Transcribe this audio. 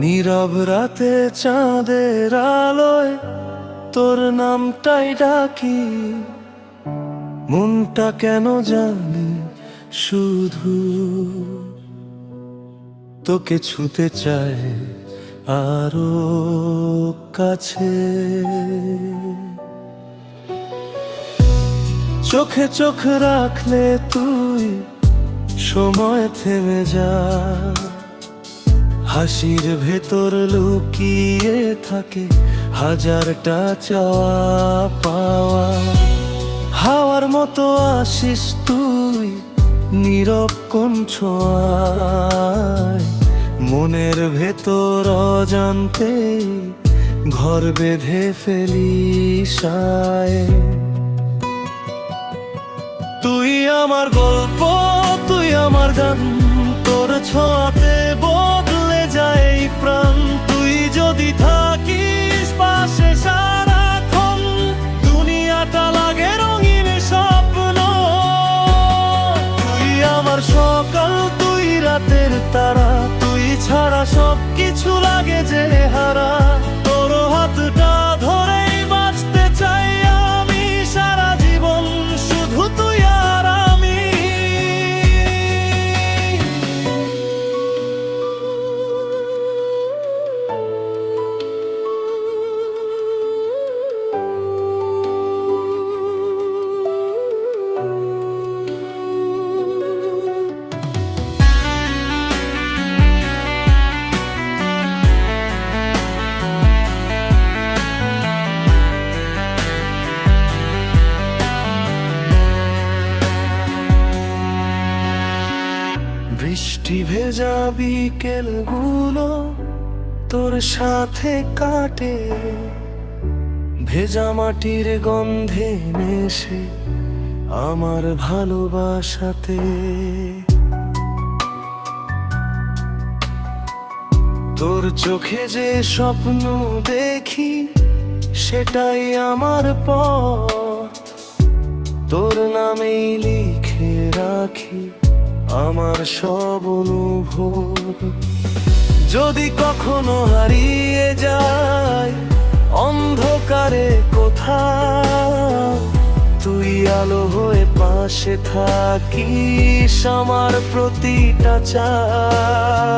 নীরব রাতে চাঁদের আলোয় তোর নামটাই ডাকি, মনটা কেন জানি শুধু তোকে ছুতে চায় আরো কাছে। চোখে চোখ রাখলে তুই সময় থেমে যা, হাসির ভেতর লুকিয়ে থাকে হাজারটা চাওয়া পাওয়া। হাওয়ার মতো আসিস তুই নীরব কোন ছোঁয়ায়, মনের ভেতর অজান্তে ঘর বেঁধে ফেলিস আয়। তুই আমার গল্প, তুই আমার গান, তোর ছোঁয়াতে বদলে যায় এই প্রাণ। তুই যদি থাকিস পাশে সারাক্ষণ, দুনিয়াটা লাগে রঙিন স্বপ্ন। তুই আমার সকাল, তুই রাতের তারা, তুই ছাড়া সব কিছু লাগে যে হারা। তোর হাতটা ধরেই বাঁচতে চাই আমি সারা জীবন, শুধু তুই আর আমি। বৃষ্টি ভেজা বিকেলগুলো তোর সাথে কাটে, ভেজা মাটির গন্ধে মেশে আমার ভালোবাসাতে। তোর চোখে যে স্বপ্ন দেখি সেটাই আমার পথ, তোর নামেই লিখে রাখি আমার সব অনুভব। যদি কখনো হারিয়ে যায় অন্ধকারে কোথাও, তুই আলো হয়ে পাশে থাকিস আমার প্রতিটা চাই।